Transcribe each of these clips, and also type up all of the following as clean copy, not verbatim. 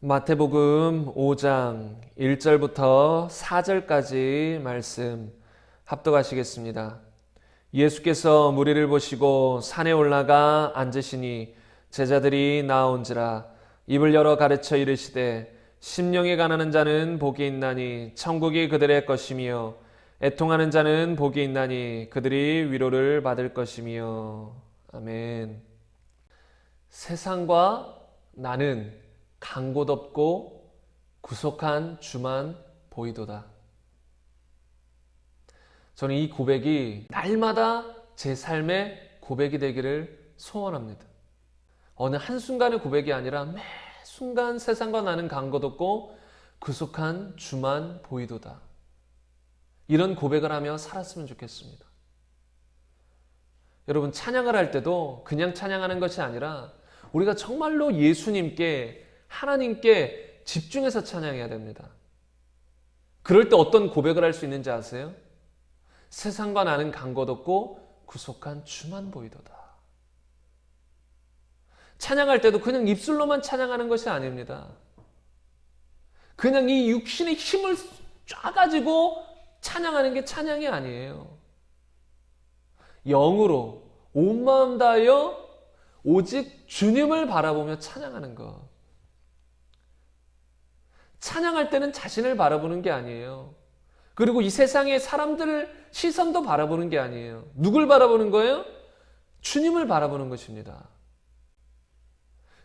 마태복음 5장 1절부터 4절까지 말씀 합독하시겠습니다. 예수께서 무리를 보시고 산에 올라가 앉으시니 제자들이 나온지라. 입을 열어 가르쳐 이르시되 심령에 가난한 자는 복이 있나니 천국이 그들의 것이며 애통하는 자는 복이 있나니 그들이 위로를 받을 것이며. 아멘. 세상과 나는 간 곳 없고 구속한 주만 보이도다. 저는 이 고백이 날마다 제 삶의 고백이 되기를 소원합니다. 어느 한순간의 고백이 아니라 매 순간 세상과 나는 간 곳 없고 구속한 주만 보이도다. 이런 고백을 하며 살았으면 좋겠습니다. 여러분, 찬양을 할 때도 그냥 찬양하는 것이 아니라 우리가 정말로 예수님께, 하나님께 집중해서 찬양해야 됩니다. 그럴 때 어떤 고백을 할 수 있는지 아세요? 세상과 나는 간 곳 없고 구속한 주만 보이도다. 찬양할 때도 그냥 입술로만 찬양하는 것이 아닙니다. 그냥 이 육신의 힘을 쫙가지고 찬양하는 게 찬양이 아니에요. 영으로 온 마음 다하여 오직 주님을 바라보며 찬양하는 것. 찬양할 때는 자신을 바라보는 게 아니에요. 그리고 이 세상의 사람들을 시선도 바라보는 게 아니에요. 누굴 바라보는 거예요? 주님을 바라보는 것입니다.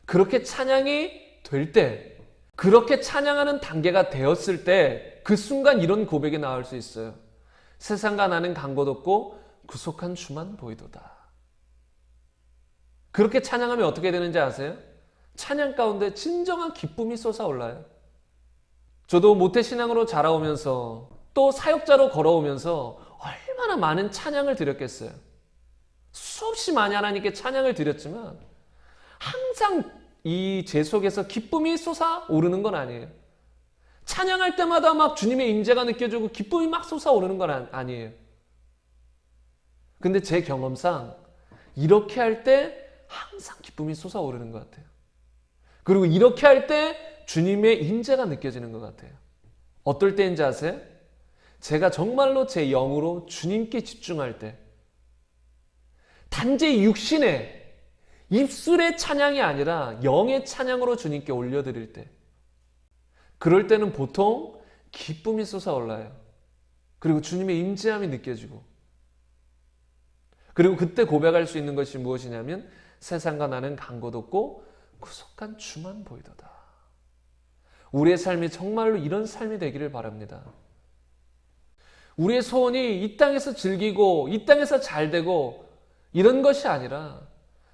그렇게 찬양이 될 때, 그렇게 찬양하는 단계가 되었을 때 그 순간 이런 고백이 나올 수 있어요. 세상과 나는 간 곳 없고 구속한 주만 보이도다. 그렇게 찬양하면 어떻게 되는지 아세요? 찬양 가운데 진정한 기쁨이 솟아올라요. 저도 모태신앙으로 자라오면서 또 사역자로 걸어오면서 얼마나 많은 찬양을 드렸겠어요. 수없이 많이 하나님께 찬양을 드렸지만 항상 제 속에서 기쁨이 솟아오르는 건 아니에요. 찬양할 때마다 막 주님의 임재가 느껴지고 기쁨이 막 솟아오르는 건 아니에요. 근데 제 경험상 이렇게 할 때 항상 기쁨이 솟아오르는 것 같아요. 그리고 이렇게 할 때 주님의 임재가 느껴지는 것 같아요. 어떨 때인지 아세요? 제가 정말로 제 영으로 주님께 집중할 때, 단지 육신의 입술의 찬양이 아니라 영의 찬양으로 주님께 올려드릴 때, 그럴 때는 보통 기쁨이 솟아올라요. 그리고 주님의 임재함이 느껴지고, 그리고 그때 고백할 수 있는 것이 무엇이냐면 세상과 나는 간 곳 없고 구속한 주만 보이도다. 우리의 삶이 정말로 이런 삶이 되기를 바랍니다. 우리의 소원이 이 땅에서 즐기고 이 땅에서 잘 되고 이런 것이 아니라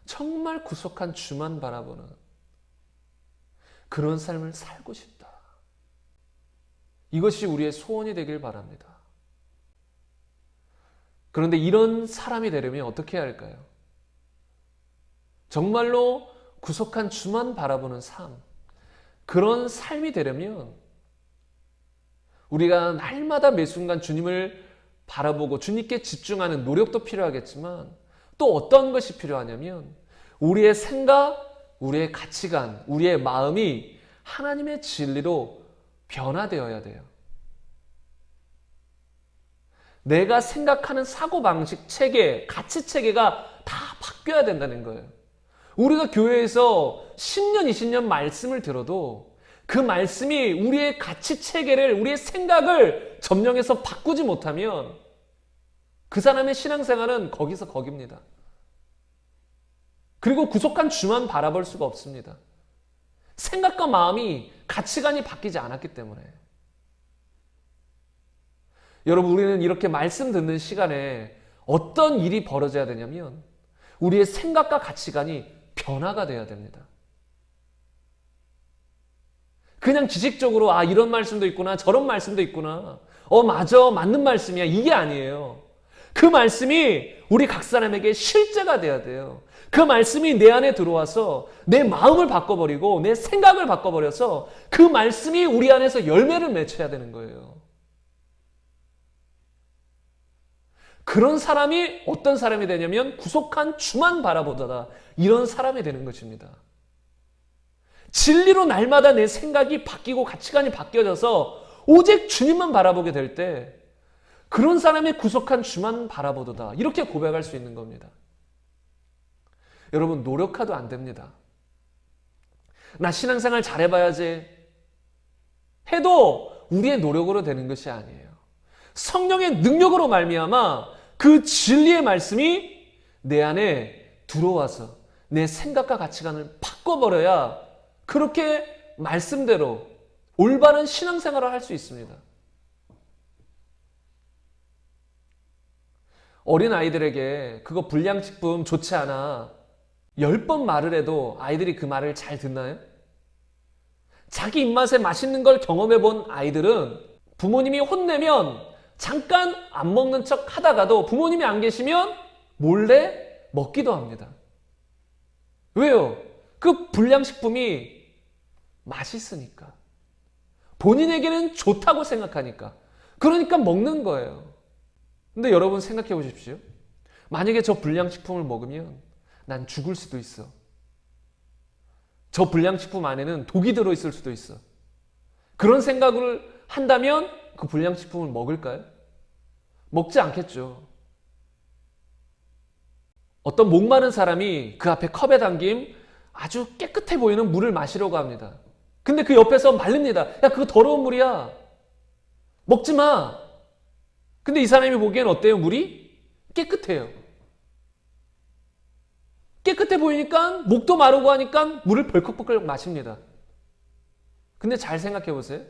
정말 구속한 주만 바라보는 그런 삶을 살고 싶다. 이것이 우리의 소원이 되길 바랍니다. 그런데 이런 사람이 되려면 어떻게 해야 할까요? 정말로 구속한 주만 바라보는 삶, 그런 삶이 되려면 우리가 날마다 매 순간 주님을 바라보고 주님께 집중하는 노력도 필요하겠지만 또 어떤 것이 필요하냐면 우리의 생각, 우리의 가치관, 우리의 마음이 하나님의 진리로 변화되어야 돼요. 내가 생각하는 사고방식, 체계, 가치 체계가 다 바뀌어야 된다는 거예요. 우리가 교회에서 10년, 20년 말씀을 들어도 그 말씀이 우리의 가치 체계를, 우리의 생각을 점령해서 바꾸지 못하면 그 사람의 신앙생활은 거기서 거깁니다. 그리고 구속한 주만 바라볼 수가 없습니다. 생각과 마음이, 가치관이 바뀌지 않았기 때문에. 여러분, 우리는 이렇게 말씀 듣는 시간에 어떤 일이 벌어져야 되냐면 우리의 생각과 가치관이 변화가 돼야 됩니다. 그냥 지식적으로 이런 말씀도 있구나, 저런 말씀도 있구나, 맞아, 맞는 말씀이야, 이게 아니에요. 그 말씀이 우리 각 사람에게 실제가 돼야 돼요. 그 말씀이 내 안에 들어와서 내 마음을 바꿔버리고 내 생각을 바꿔버려서 그 말씀이 우리 안에서 열매를 맺혀야 되는 거예요. 그런 사람이 어떤 사람이 되냐면 구속한 주만 바라보다가 이런 사람이 되는 것입니다. 진리로 날마다 내 생각이 바뀌고 가치관이 바뀌어져서 오직 주님만 바라보게 될 때 그런 사람의 구속한 주만 바라보도다. 이렇게 고백할 수 있는 겁니다. 여러분, 노력해도 안 됩니다. 나 신앙생활 잘해봐야지 해도 우리의 노력으로 되는 것이 아니에요. 성령의 능력으로 말미암아 그 진리의 말씀이 내 안에 들어와서 내 생각과 가치관을 바꿔버려야 그렇게 말씀대로 올바른 신앙생활을 할 수 있습니다. 어린 아이들에게 그거 불량식품 좋지 않아 10번 말을 해도 아이들이 그 말을 잘 듣나요? 자기 입맛에 맛있는 걸 경험해 본 아이들은 부모님이 혼내면 잠깐 안 먹는 척 하다가도 부모님이 안 계시면 몰래 먹기도 합니다. 왜요? 그 불량식품이 맛있으니까. 본인에게는 좋다고 생각하니까. 그러니까 먹는 거예요. 근데 여러분 생각해 보십시오. 만약에 저 불량식품을 먹으면 난 죽을 수도 있어. 저 불량식품 안에는 독이 들어있을 수도 있어. 그런 생각을 한다면 그 불량식품을 먹을까요? 먹지 않겠죠. 어떤 목마른 사람이 그 앞에 컵에 담긴 아주 깨끗해 보이는 물을 마시려고 합니다. 근데 그 옆에서 말립니다. 야, 그거 더러운 물이야. 먹지 마. 근데 이 사람이 보기엔 어때요? 물이 깨끗해요. 깨끗해 보이니까 목도 마르고 하니까 물을 벌컥벌컥 마십니다. 근데 잘 생각해 보세요.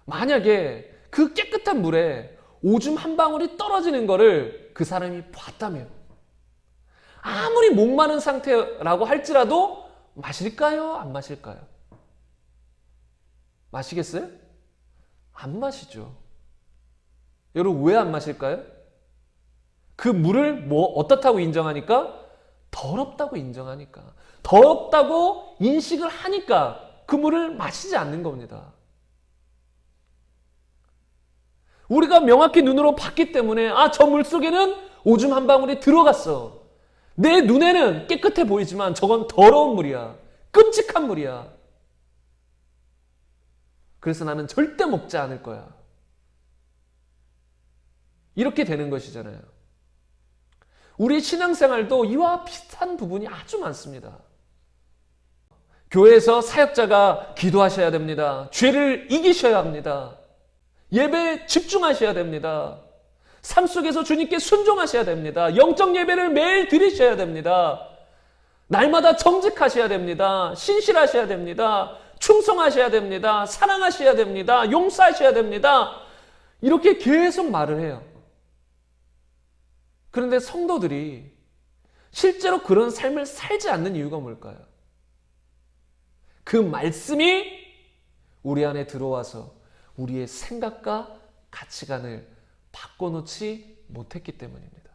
만약에 그 깨끗한 물에 오줌 한 방울이 떨어지는 거를 그 사람이 봤다면 아무리 목마른 상태라고 할지라도 마실까요? 안 마실까요? 마시겠어요? 안 마시죠. 여러분, 왜 안 마실까요? 그 물을 어떻다고 인정하니까? 더럽다고 인정하니까. 더럽다고 인식을 하니까 그 물을 마시지 않는 겁니다. 우리가 명확히 눈으로 봤기 때문에 저 물속에는 오줌 한 방울이 들어갔어. 내 눈에는 깨끗해 보이지만 저건 더러운 물이야. 끔찍한 물이야. 그래서 나는 절대 먹지 않을 거야. 이렇게 되는 것이잖아요. 우리 신앙생활도 이와 비슷한 부분이 아주 많습니다. 교회에서 사역자가 기도하셔야 됩니다. 죄를 이기셔야 합니다. 예배에 집중하셔야 됩니다. 삶 속에서 주님께 순종하셔야 됩니다. 영적 예배를 매일 드리셔야 됩니다. 날마다 정직하셔야 됩니다. 신실하셔야 됩니다. 충성하셔야 됩니다. 사랑하셔야 됩니다. 용서하셔야 됩니다. 이렇게 계속 말을 해요. 그런데 성도들이 실제로 그런 삶을 살지 않는 이유가 뭘까요? 그 말씀이 우리 안에 들어와서 우리의 생각과 가치관을 바꿔놓지 못했기 때문입니다.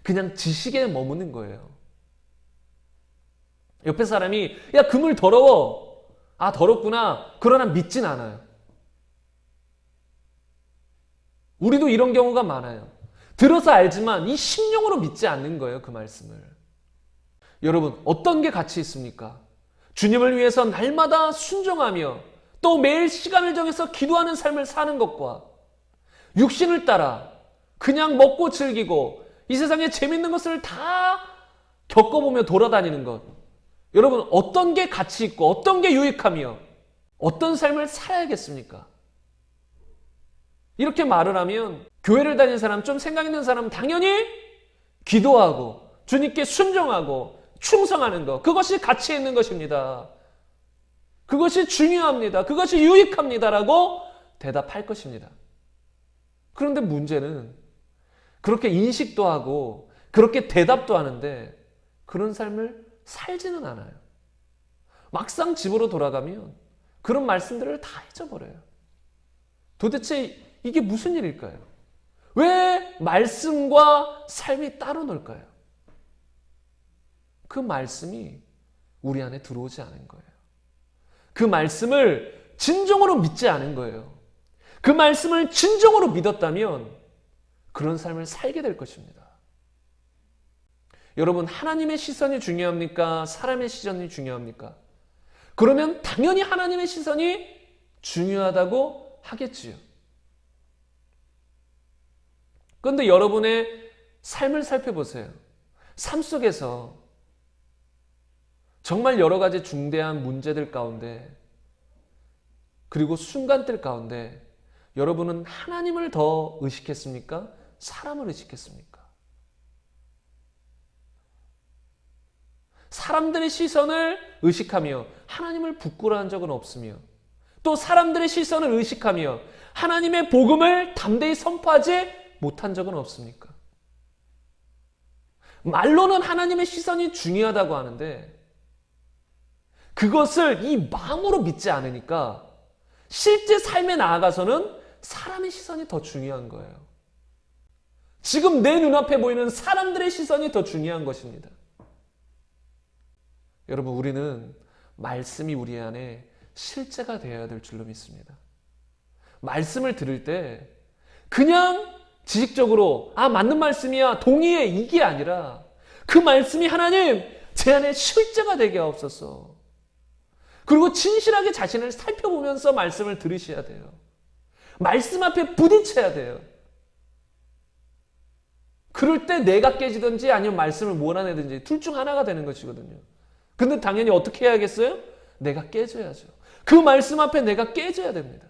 그냥 지식에 머무는 거예요. 옆에 사람이 야, 그물 더러워. 더럽구나. 그러나 믿진 않아요. 우리도 이런 경우가 많아요. 들어서 알지만 이 심령으로 믿지 않는 거예요, 그 말씀을. 여러분, 어떤 게 가치 있습니까? 주님을 위해서 날마다 순종하며 또 매일 시간을 정해서 기도하는 삶을 사는 것과 육신을 따라 그냥 먹고 즐기고 이 세상에 재밌는 것을 다 겪어보며 돌아다니는 것. 여러분, 어떤 게 가치 있고 어떤 게 유익하며 어떤 삶을 살아야겠습니까? 이렇게 말을 하면 교회를 다니는 사람, 좀 생각 있는 사람은 당연히 기도하고 주님께 순종하고 충성하는 것, 그것이 가치 있는 것입니다. 그것이 중요합니다. 그것이 유익합니다라고 대답할 것입니다. 그런데 문제는 그렇게 인식도 하고 그렇게 대답도 하는데 그런 삶을 살지는 않아요. 막상 집으로 돌아가면 그런 말씀들을 다 잊어버려요. 도대체 이게 무슨 일일까요? 왜 말씀과 삶이 따로 놀까요? 그 말씀이 우리 안에 들어오지 않은 거예요. 그 말씀을 진정으로 믿지 않은 거예요. 그 말씀을 진정으로 믿었다면 그런 삶을 살게 될 것입니다. 여러분, 하나님의 시선이 중요합니까? 사람의 시선이 중요합니까? 그러면 당연히 하나님의 시선이 중요하다고 하겠지요. 그런데 여러분의 삶을 살펴보세요. 삶 속에서 정말 여러 가지 중대한 문제들 가운데, 그리고 순간들 가운데 여러분은 하나님을 더 의식했습니까? 사람을 의식했습니까? 사람들의 시선을 의식하며 하나님을 부끄러워한 적은 없으며, 또 사람들의 시선을 의식하며 하나님의 복음을 담대히 선포하지 못한 적은 없습니까? 말로는 하나님의 시선이 중요하다고 하는데 그것을 이 마음으로 믿지 않으니까 실제 삶에 나아가서는 사람의 시선이 더 중요한 거예요. 지금 내 눈앞에 보이는 사람들의 시선이 더 중요한 것입니다. 여러분, 우리는 말씀이 우리 안에 실제가 되어야 될 줄로 믿습니다. 말씀을 들을 때 그냥 지식적으로 맞는 말씀이야, 동의해, 이게 아니라 그 말씀이 하나님 제 안에 실제가 되게 하옵소서. 그리고 진실하게 자신을 살펴보면서 말씀을 들으셔야 돼요. 말씀 앞에 부딪혀야 돼요. 그럴 때 내가 깨지든지 아니면 말씀을 몰아내든지 둘 중 하나가 되는 것이거든요. 근데 당연히 어떻게 해야겠어요? 내가 깨져야죠. 그 말씀 앞에 내가 깨져야 됩니다.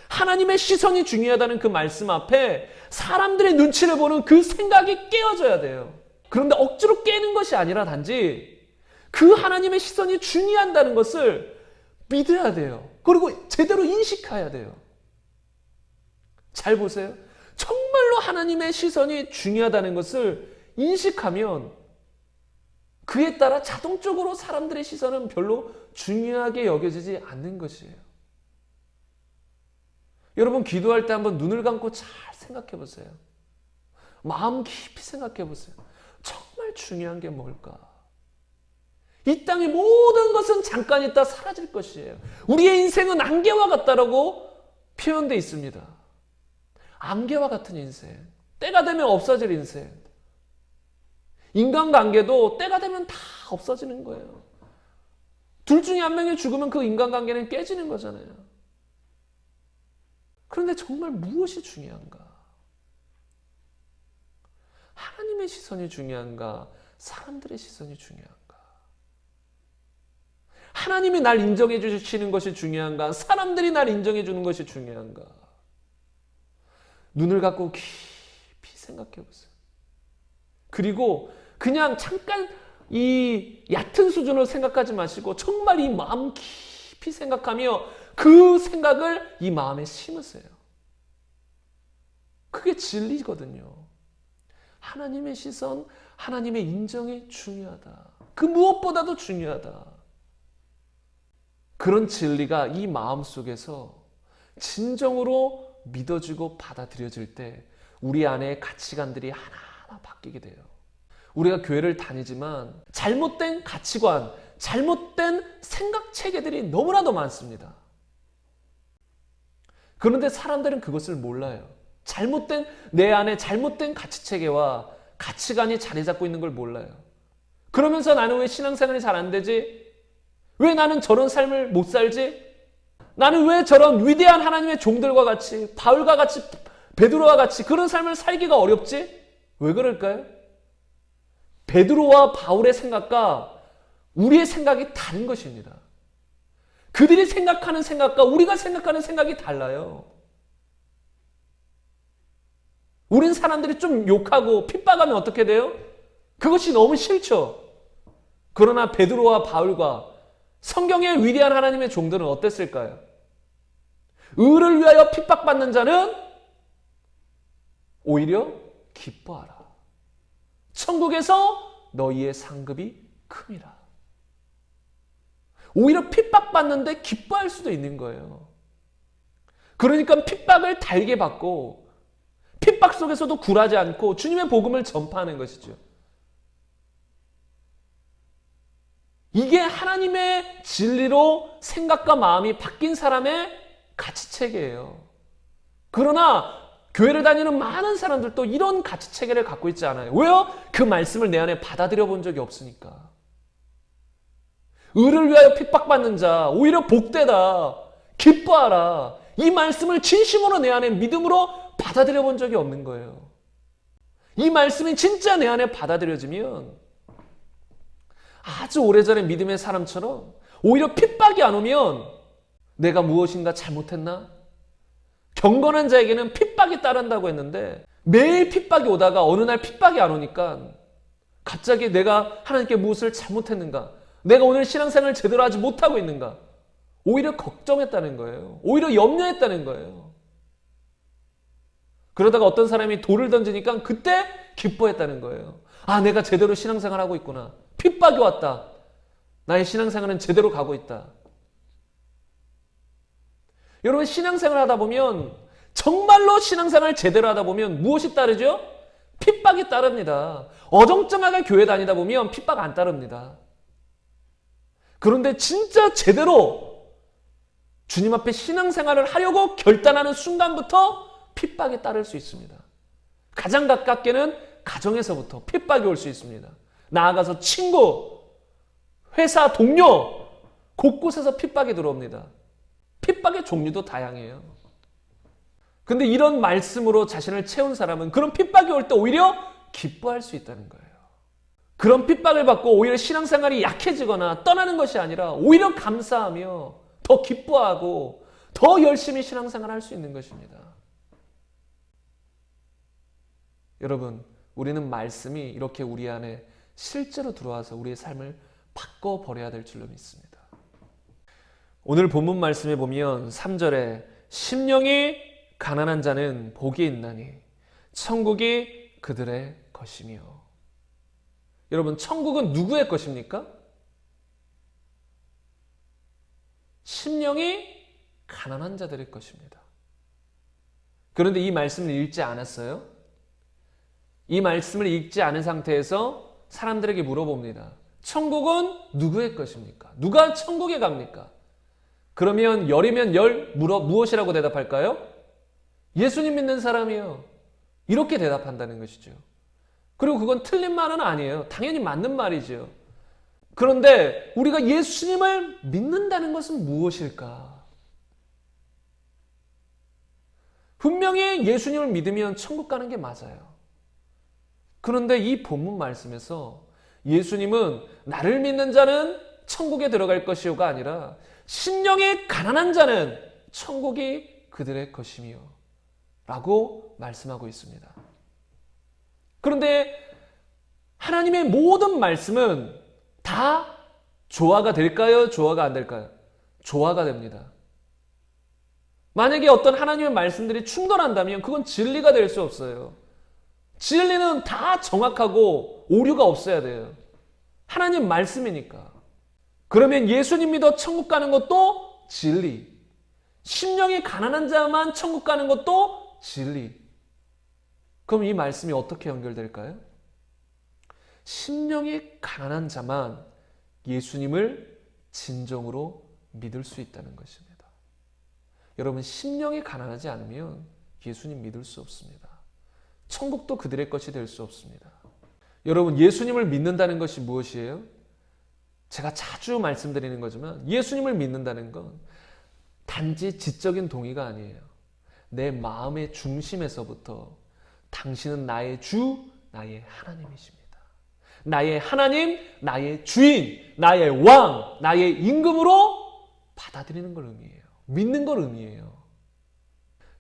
하나님의 시선이 중요하다는 그 말씀 앞에 사람들의 눈치를 보는 그 생각이 깨어져야 돼요. 그런데 억지로 깨는 것이 아니라 단지 그 하나님의 시선이 중요하다는 것을 믿어야 돼요. 그리고 제대로 인식해야 돼요. 잘 보세요. 정말로 하나님의 시선이 중요하다는 것을 인식하면 그에 따라 자동적으로 사람들의 시선은 별로 중요하게 여겨지지 않는 것이에요. 여러분, 기도할 때 한번 눈을 감고 잘 생각해 보세요. 마음 깊이 생각해 보세요. 정말 중요한 게 뭘까? 이 땅의 모든 것은 잠깐 있다 사라질 것이에요. 우리의 인생은 안개와 같다라고 표현되어 있습니다. 안개와 같은 인생. 때가 되면 없어질 인생. 인간관계도 때가 되면 다 없어지는 거예요. 둘 중에 한 명이 죽으면 그 인간관계는 깨지는 거잖아요. 그런데 정말 무엇이 중요한가? 하나님의 시선이 중요한가? 사람들의 시선이 중요한가? 하나님이 날 인정해 주시는 것이 중요한가? 사람들이 날 인정해 주는 것이 중요한가? 눈을 감고 깊이 생각해 보세요. 그리고 그냥 잠깐 이 얕은 수준으로 생각하지 마시고 정말 이 마음 깊이 생각하며 그 생각을 이 마음에 심으세요. 그게 진리거든요. 하나님의 시선, 하나님의 인정이 중요하다. 그 무엇보다도 중요하다. 그런 진리가 이 마음 속에서 진정으로 믿어지고 받아들여질 때 우리 안에 가치관들이 하나하나 바뀌게 돼요. 우리가 교회를 다니지만 잘못된 가치관, 잘못된 생각 체계들이 너무나도 많습니다. 그런데 사람들은 그것을 몰라요. 내 안에 잘못된 가치 체계와 가치관이 자리 잡고 있는 걸 몰라요. 그러면서 나는 왜 신앙생활이 잘 안 되지? 왜 나는 저런 삶을 못 살지? 나는 왜 저런 위대한 하나님의 종들과 같이, 바울과 같이, 베드로와 같이 그런 삶을 살기가 어렵지? 왜 그럴까요? 베드로와 바울의 생각과 우리의 생각이 다른 것입니다. 그들이 생각하는 생각과 우리가 생각하는 생각이 달라요. 우린 사람들이 좀 욕하고 핍박하면 어떻게 돼요? 그것이 너무 싫죠. 그러나 베드로와 바울과 성경의 위대한 하나님의 종들은 어땠을까요? 의를 위하여 핍박받는 자는 오히려 기뻐하라. 천국에서 너희의 상급이 큼이라. 오히려 핍박받는데 기뻐할 수도 있는 거예요. 그러니까 핍박을 달게 받고 핍박 속에서도 굴하지 않고 주님의 복음을 전파하는 것이죠. 이게 하나님의 진리로 생각과 마음이 바뀐 사람의 가치체계예요. 그러나 교회를 다니는 많은 사람들도 이런 가치 체계를 갖고 있지 않아요. 왜요? 그 말씀을 내 안에 받아들여 본 적이 없으니까. 의를 위하여 핍박받는 자 오히려 복되다, 기뻐하라, 이 말씀을 진심으로 내 안에 믿음으로 받아들여 본 적이 없는 거예요. 이 말씀이 진짜 내 안에 받아들여지면 아주 오래전에 믿음의 사람처럼 오히려 핍박이 안 오면 내가 무엇인가 잘못했나? 경건한 자에게는 핍박이 따른다고 했는데 매일 핍박이 오다가 어느 날 핍박이 안 오니까 갑자기 내가 하나님께 무엇을 잘못했는가? 내가 오늘 신앙생활을 제대로 하지 못하고 있는가? 오히려 걱정했다는 거예요. 오히려 염려했다는 거예요. 그러다가 어떤 사람이 돌을 던지니까 그때 기뻐했다는 거예요. 아, 내가 제대로 신앙생활 하고 있구나. 핍박이 왔다. 나의 신앙생활은 제대로 가고 있다. 여러분, 신앙생활 하다 보면, 정말로 신앙생활 제대로 하다 보면 무엇이 따르죠? 핍박이 따릅니다. 어정쩡하게 교회 다니다 보면 핍박 안 따릅니다. 그런데 진짜 제대로 주님 앞에 신앙생활을 하려고 결단하는 순간부터 핍박이 따를 수 있습니다. 가장 가깝게는 가정에서부터 핍박이 올 수 있습니다. 나아가서 친구, 회사 동료, 곳곳에서 핍박이 들어옵니다. 핍박의 종류도 다양해요. 근데 이런 말씀으로 자신을 채운 사람은 그런 핍박이 올 때 오히려 기뻐할 수 있다는 거예요. 그런 핍박을 받고 오히려 신앙생활이 약해지거나 떠나는 것이 아니라 오히려 감사하며 더 기뻐하고 더 열심히 신앙생활을 할 수 있는 것입니다. 여러분, 우리는 말씀이 이렇게 우리 안에 실제로 들어와서 우리의 삶을 바꿔버려야 될 줄로 믿습니다. 오늘 본문 말씀에 보면 3절에 심령이 가난한 자는 복이 있나니 천국이 그들의 것이며. 여러분, 천국은 누구의 것입니까? 심령이 가난한 자들의 것입니다. 그런데 이 말씀을 읽지 않았어요? 이 말씀을 읽지 않은 상태에서 사람들에게 물어봅니다. 천국은 누구의 것입니까? 누가 천국에 갑니까? 그러면 열이면 열, 무엇이라고 대답할까요? 예수님 믿는 사람이요. 이렇게 대답한다는 것이죠. 그리고 그건 틀린 말은 아니에요. 당연히 맞는 말이죠. 그런데 우리가 예수님을 믿는다는 것은 무엇일까? 분명히 예수님을 믿으면 천국 가는 게 맞아요. 그런데 이 본문 말씀에서 예수님은 나를 믿는 자는 천국에 들어갈 것이요가 아니라 심령이 가난한 자는 천국이 그들의 것이며 라고 말씀하고 있습니다. 그런데 하나님의 모든 말씀은 다 조화가 될까요? 조화가 안 될까요? 조화가 됩니다. 만약에 어떤 하나님의 말씀들이 충돌한다면 그건 진리가 될 수 없어요. 진리는 다 정확하고 오류가 없어야 돼요. 하나님 말씀이니까. 그러면 예수님 믿어 천국 가는 것도 진리. 심령이 가난한 자만 천국 가는 것도 진리. 그럼 이 말씀이 어떻게 연결될까요? 심령이 가난한 자만 예수님을 진정으로 믿을 수 있다는 것입니다. 여러분, 심령이 가난하지 않으면 예수님 믿을 수 없습니다. 천국도 그들의 것이 될 수 없습니다. 여러분, 예수님을 믿는다는 것이 무엇이에요? 제가 자주 말씀드리는 거지만 예수님을 믿는다는 건 단지 지적인 동의가 아니에요. 내 마음의 중심에서부터 당신은 나의 주, 나의 하나님이십니다. 나의 하나님, 나의 주인, 나의 왕, 나의 임금으로 받아들이는 걸 의미해요. 믿는 걸 의미해요.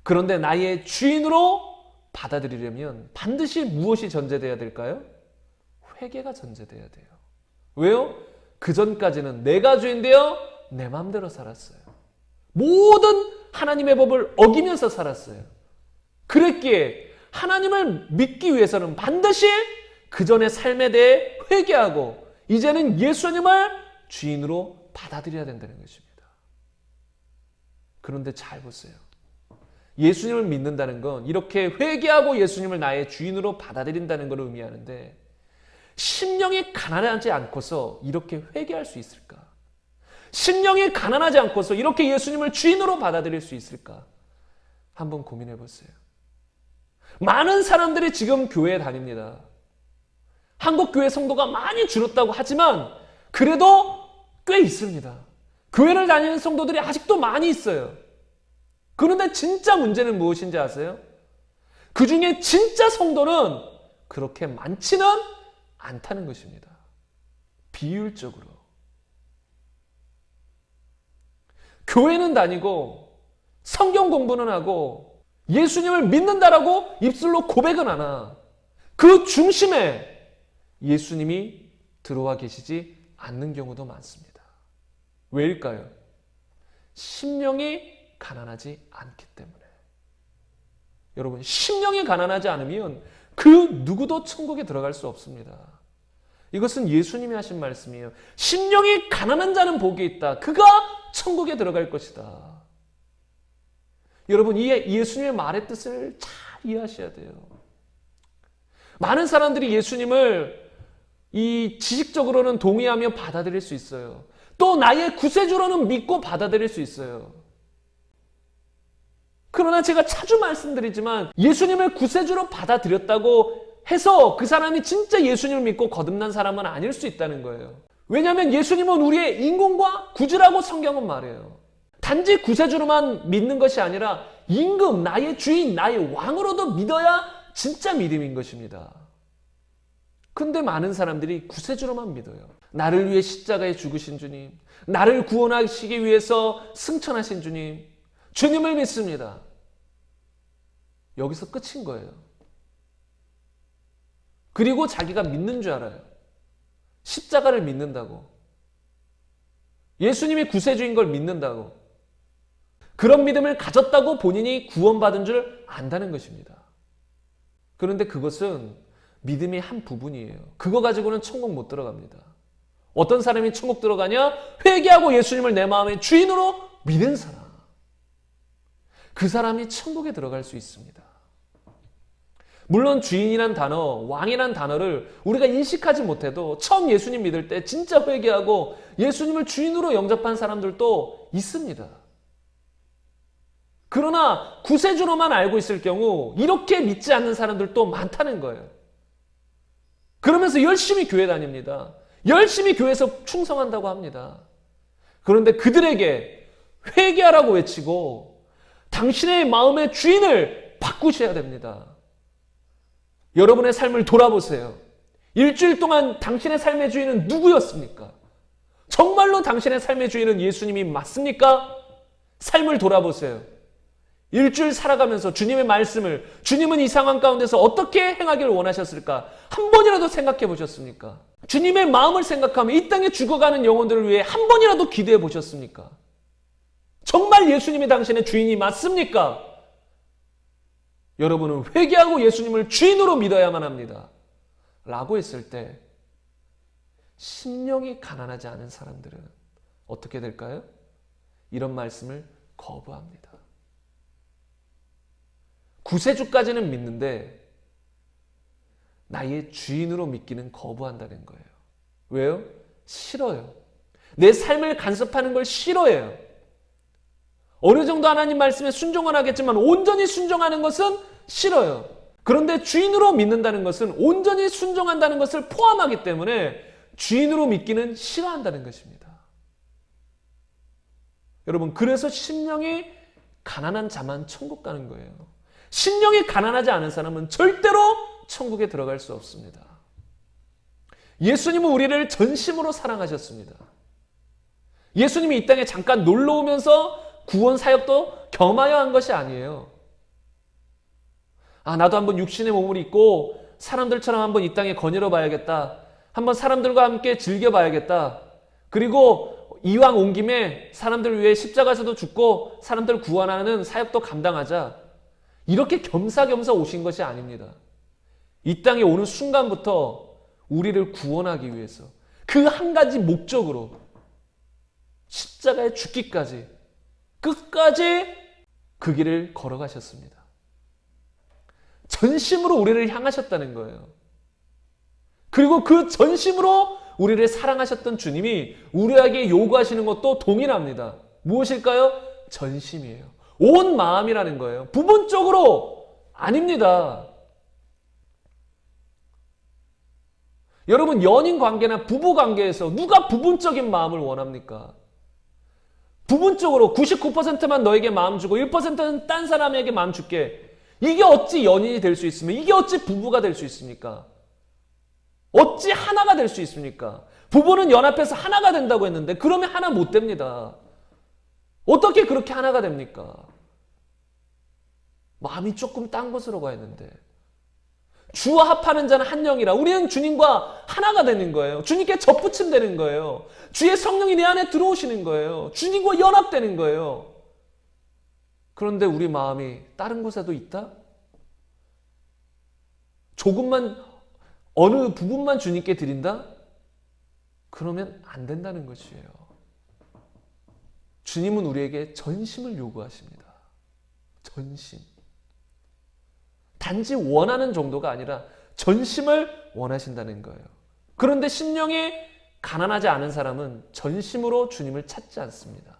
그런데 나의 주인으로 받아들이려면 반드시 무엇이 전제돼야 될까요? 회개가 전제돼야 돼요. 왜요? 그 전까지는 내가 주인되어 내 마음대로 살았어요. 모든 하나님의 법을 어기면서 살았어요. 그랬기에 하나님을 믿기 위해서는 반드시 그 전의 삶에 대해 회개하고 이제는 예수님을 주인으로 받아들여야 된다는 것입니다. 그런데 잘 보세요. 예수님을 믿는다는 건 이렇게 회개하고 예수님을 나의 주인으로 받아들인다는 걸 의미하는데 심령이 가난하지 않고서 이렇게 회개할 수 있을까? 심령이 가난하지 않고서 이렇게 예수님을 주인으로 받아들일 수 있을까? 한번 고민해 보세요. 많은 사람들이 지금 교회에 다닙니다. 한국 교회 성도가 많이 줄었다고 하지만 그래도 꽤 있습니다. 교회를 다니는 성도들이 아직도 많이 있어요. 그런데 진짜 문제는 무엇인지 아세요? 그 중에 진짜 성도는 그렇게 많지는 않다는 것입니다. 비율적으로. 교회는 다니고 성경 공부는 하고 예수님을 믿는다라고 입술로 고백은 하나 그 중심에 예수님이 들어와 계시지 않는 경우도 많습니다. 왜일까요? 심령이 가난하지 않기 때문에. 여러분, 심령이 가난하지 않으면 그 누구도 천국에 들어갈 수 없습니다. 이것은 예수님이 하신 말씀이에요. 심령이 가난한 자는 복이 있다. 그가 천국에 들어갈 것이다. 여러분, 이 예수님의 말의 뜻을 잘 이해하셔야 돼요. 많은 사람들이 예수님을 이 지식적으로는 동의하며 받아들일 수 있어요. 또 나의 구세주로는 믿고 받아들일 수 있어요. 그러나 제가 자주 말씀드리지만 예수님을 구세주로 받아들였다고 해서 그 사람이 진짜 예수님을 믿고 거듭난 사람은 아닐 수 있다는 거예요. 왜냐하면 예수님은 우리의 인공과 구주라고 성경은 말해요. 단지 구세주로만 믿는 것이 아니라 임금, 나의 주인, 나의 왕으로도 믿어야 진짜 믿음인 것입니다. 근데 많은 사람들이 구세주로만 믿어요. 나를 위해 십자가에 죽으신 주님, 나를 구원하시기 위해서 승천하신 주님, 주님을 믿습니다. 여기서 끝인 거예요. 그리고 자기가 믿는 줄 알아요. 십자가를 믿는다고. 예수님이 구세주인 걸 믿는다고. 그런 믿음을 가졌다고 본인이 구원받은 줄 안다는 것입니다. 그런데 그것은 믿음의 한 부분이에요. 그거 가지고는 천국 못 들어갑니다. 어떤 사람이 천국 들어가냐? 회개하고 예수님을 내 마음의 주인으로 믿은 사람. 그 사람이 천국에 들어갈 수 있습니다. 물론 주인이란 단어, 왕이란 단어를 우리가 인식하지 못해도 처음 예수님 믿을 때 진짜 회개하고 예수님을 주인으로 영접한 사람들도 있습니다. 그러나 구세주로만 알고 있을 경우 이렇게 믿지 않는 사람들도 많다는 거예요. 그러면서 열심히 교회 다닙니다. 열심히 교회에서 충성한다고 합니다. 그런데 그들에게 회개하라고 외치고 당신의 마음의 주인을 바꾸셔야 됩니다. 여러분의 삶을 돌아보세요. 일주일 동안 당신의 삶의 주인은 누구였습니까? 정말로 당신의 삶의 주인은 예수님이 맞습니까? 삶을 돌아보세요. 일주일 살아가면서 주님의 말씀을, 주님은 이 상황 가운데서 어떻게 행하기를 원하셨을까? 한 번이라도 생각해 보셨습니까? 주님의 마음을 생각하며 이 땅에 죽어가는 영혼들을 위해 한 번이라도 기도해 보셨습니까? 정말 예수님이 당신의 주인이 맞습니까? 여러분은 회개하고 예수님을 주인으로 믿어야만 합니다. 라고 했을 때 심령이 가난하지 않은 사람들은 어떻게 될까요? 이런 말씀을 거부합니다. 구세주까지는 믿는데 나의 주인으로 믿기는 거부한다는 거예요. 왜요? 싫어요. 내 삶을 간섭하는 걸 싫어해요. 어느 정도 하나님 말씀에 순종은 하겠지만 온전히 순종하는 것은 싫어요. 그런데 주인으로 믿는다는 것은 온전히 순종한다는 것을 포함하기 때문에 주인으로 믿기는 싫어한다는 것입니다. 여러분, 그래서 심령이 가난한 자만 천국 가는 거예요. 심령이 가난하지 않은 사람은 절대로 천국에 들어갈 수 없습니다. 예수님은 우리를 전심으로 사랑하셨습니다. 예수님이 이 땅에 잠깐 놀러 오면서 구원 사역도 겸하여 한 것이 아니에요. 나도 한번 육신의 몸을 입고 사람들처럼 한번 이 땅에 거닐어 봐야겠다. 한번 사람들과 함께 즐겨봐야겠다. 그리고 이왕 온 김에 사람들 위해 십자가에서도 죽고 사람들을 구원하는 사역도 감당하자. 이렇게 겸사겸사 오신 것이 아닙니다. 이 땅에 오는 순간부터 우리를 구원하기 위해서 그 한 가지 목적으로 십자가에 죽기까지 끝까지 그 길을 걸어가셨습니다. 전심으로 우리를 향하셨다는 거예요. 그리고 그 전심으로 우리를 사랑하셨던 주님이 우리에게 요구하시는 것도 동일합니다. 무엇일까요? 전심이에요. 온 마음이라는 거예요. 부분적으로 아닙니다. 여러분, 연인 관계나 부부 관계에서 누가 부분적인 마음을 원합니까? 부분적으로 99%만 너에게 마음 주고 1%는 딴 사람에게 마음 줄게. 이게 어찌 연인이 될 수 있으며 이게 어찌 부부가 될 수 있습니까? 어찌 하나가 될 수 있습니까? 부부는 연합해서 하나가 된다고 했는데 그러면 하나 못 됩니다. 어떻게 그렇게 하나가 됩니까? 마음이 조금 딴 곳으로 가 있는데 주와 합하는 자는 한 영이라. 우리는 주님과 하나가 되는 거예요. 주님께 접붙임 되는 거예요. 주의 성령이 내 안에 들어오시는 거예요. 주님과 연합되는 거예요. 그런데 우리 마음이 다른 곳에도 있다? 조금만 어느 부분만 주님께 드린다? 그러면 안 된다는 것이에요. 주님은 우리에게 전심을 요구하십니다. 전심. 단지 원하는 정도가 아니라 전심을 원하신다는 거예요. 그런데 심령이 가난하지 않은 사람은 전심으로 주님을 찾지 않습니다.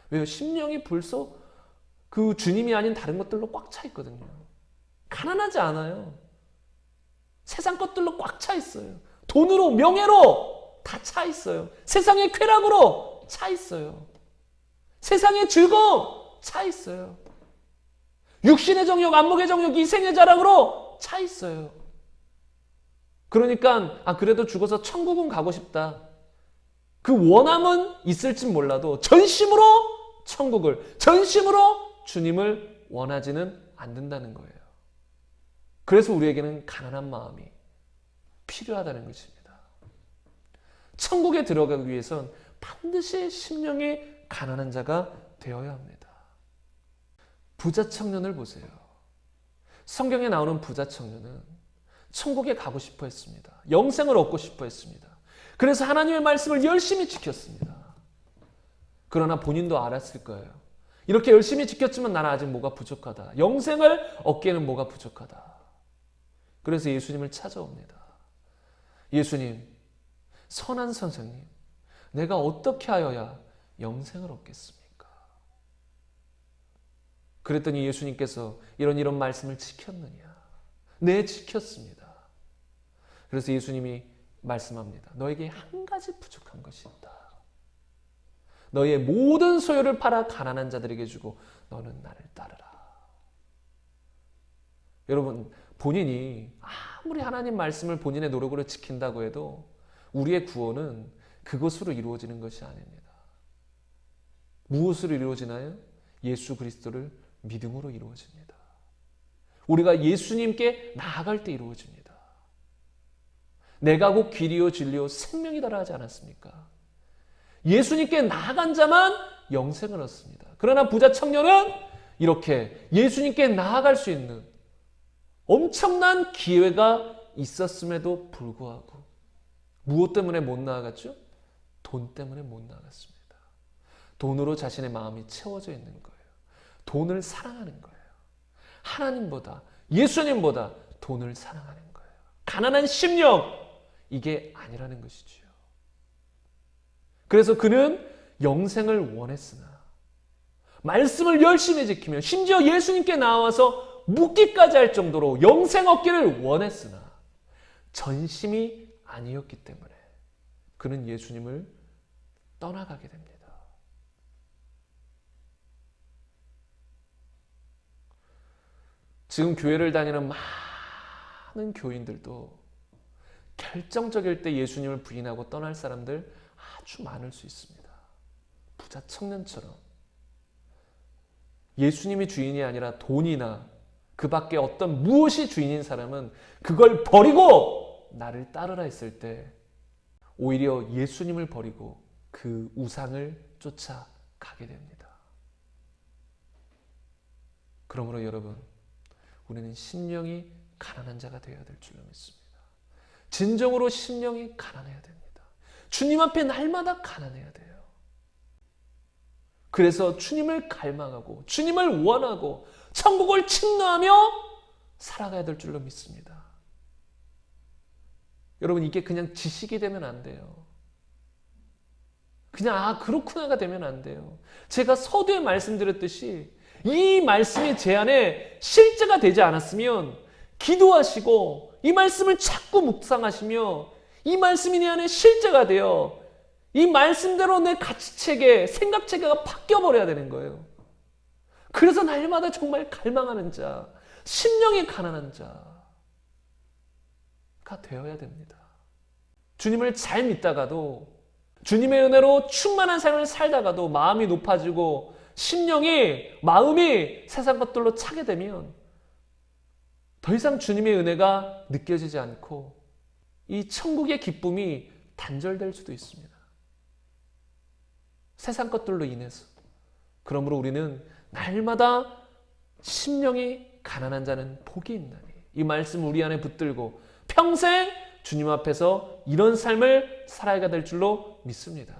왜요? 심령이 벌써 그 주님이 아닌 다른 것들로 꽉 차 있거든요. 가난하지 않아요. 세상 것들로 꽉 차 있어요. 돈으로, 명예로 다 차 있어요. 세상의 쾌락으로 차 있어요. 세상의 즐거움 차 있어요. 육신의 정욕, 안목의 정욕, 이생의 자랑으로 차 있어요. 그러니까 그래도 죽어서 천국은 가고 싶다. 그 원함은 있을진 몰라도 전심으로 천국을, 전심으로 주님을 원하지는 않는다는 거예요. 그래서 우리에게는 가난한 마음이 필요하다는 것입니다. 천국에 들어가기 위해선 반드시 심령이 가난한 자가 되어야 합니다. 부자 청년을 보세요. 성경에 나오는 부자 청년은 천국에 가고 싶어 했습니다. 영생을 얻고 싶어 했습니다. 그래서 하나님의 말씀을 열심히 지켰습니다. 그러나 본인도 알았을 거예요. 이렇게 열심히 지켰지만 나는 아직 뭐가 부족하다. 영생을 얻기에는 뭐가 부족하다. 그래서 예수님을 찾아옵니다. 예수님, 선한 선생님, 내가 어떻게 하여야 영생을 얻겠습니까? 그랬더니 예수님께서 이런 말씀을 지켰느냐? 네, 지켰습니다. 그래서 예수님이 말씀합니다. 너에게 한 가지 부족한 것이 있다. 너의 모든 소유를 팔아 가난한 자들에게 주고 너는 나를 따르라. 여러분, 본인이 아무리 하나님 말씀을 본인의 노력으로 지킨다고 해도 우리의 구원은 그것으로 이루어지는 것이 아닙니다. 무엇으로 이루어지나요? 예수 그리스도를 믿음으로 이루어집니다. 우리가 예수님께 나아갈 때 이루어집니다. 내가 곧 길이요 진리요 생명이다라 하지 않았습니까? 예수님께 나아간 자만 영생을 얻습니다. 그러나 부자 청년은 이렇게 예수님께 나아갈 수 있는 엄청난 기회가 있었음에도 불구하고 무엇 때문에 못 나아갔죠? 돈 때문에 못 나아갔습니다. 돈으로 자신의 마음이 채워져 있는 거예요. 돈을 사랑하는 거예요. 하나님보다, 예수님보다 돈을 사랑하는 거예요. 가난한 심령, 이게 아니라는 것이지요. 그래서 그는 영생을 원했으나 말씀을 열심히 지키며 심지어 예수님께 나와서 묻기까지 할 정도로 영생 얻기를 원했으나 전심이 아니었기 때문에 그는 예수님을 떠나가게 됩니다. 지금 교회를 다니는 많은 교인들도 결정적일 때 예수님을 부인하고 떠날 사람들 아주 많을 수 있습니다. 부자 청년처럼 예수님이 주인이 아니라 돈이나 그 밖에 어떤 무엇이 주인인 사람은 그걸 버리고 나를 따르라 했을 때 오히려 예수님을 버리고 그 우상을 쫓아가게 됩니다. 그러므로 여러분, 우리는 심령이 가난한 자가 되어야 될 줄로 믿습니다. 진정으로 심령이 가난해야 됩니다. 주님 앞에 날마다 가난해야 돼요. 그래서 주님을 갈망하고 주님을 원하고 천국을 침노하며 살아가야 될 줄로 믿습니다. 여러분, 이게 그냥 지식이 되면 안 돼요. 그냥 그렇구나가 되면 안 돼요. 제가 서두에 말씀드렸듯이 이 말씀이 제 안에 실제가 되지 않았으면 기도하시고 이 말씀을 자꾸 묵상하시며 이 말씀이 내 안에 실제가 되어 이 말씀대로 내 가치체계, 생각체계가 바뀌어버려야 되는 거예요. 그래서 날마다 정말 갈망하는 자, 심령이 가난한 자가 되어야 됩니다. 주님을 잘 믿다가도 주님의 은혜로 충만한 삶을 살다가도 마음이 높아지고 심령이, 마음이 세상 것들로 차게 되면 더 이상 주님의 은혜가 느껴지지 않고 이 천국의 기쁨이 단절될 수도 있습니다. 세상 것들로 인해서. 그러므로 우리는 날마다 심령이 가난한 자는 복이 있나니 이 말씀 우리 안에 붙들고 평생 주님 앞에서 이런 삶을 살아야 될 줄로 믿습니다.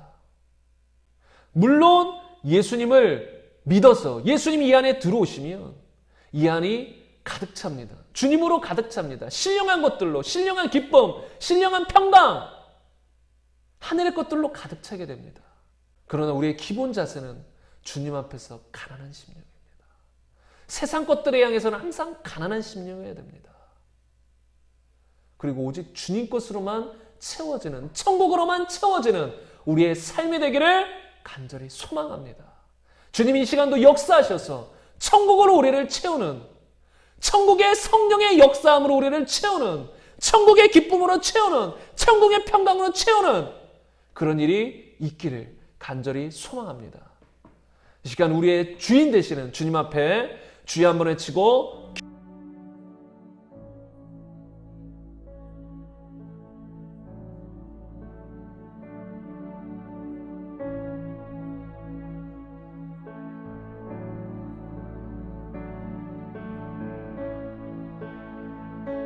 물론 예수님을 믿어서 예수님이 이 안에 들어오시면 이 안이 가득 찹니다. 주님으로 가득 찹니다. 신령한 것들로, 신령한 기쁨, 신령한 평강, 하늘의 것들로 가득 차게 됩니다. 그러나 우리의 기본 자세는 주님 앞에서 가난한 심령입니다. 세상 것들에 향해서는 항상 가난한 심령이어야 됩니다. 그리고 오직 주님 것으로만 채워지는, 천국으로만 채워지는 우리의 삶이 되기를 간절히 소망합니다. 주님이 이 시간도 역사하셔서 천국으로 우리를 채우는, 천국의 성령의 역사함으로 우리를 채우는, 천국의 기쁨으로 채우는, 천국의 평강으로 채우는 그런 일이 있기를 간절히 소망합니다. 이 시간 우리의 주인 되시는 주님 앞에 주여 한번 외치고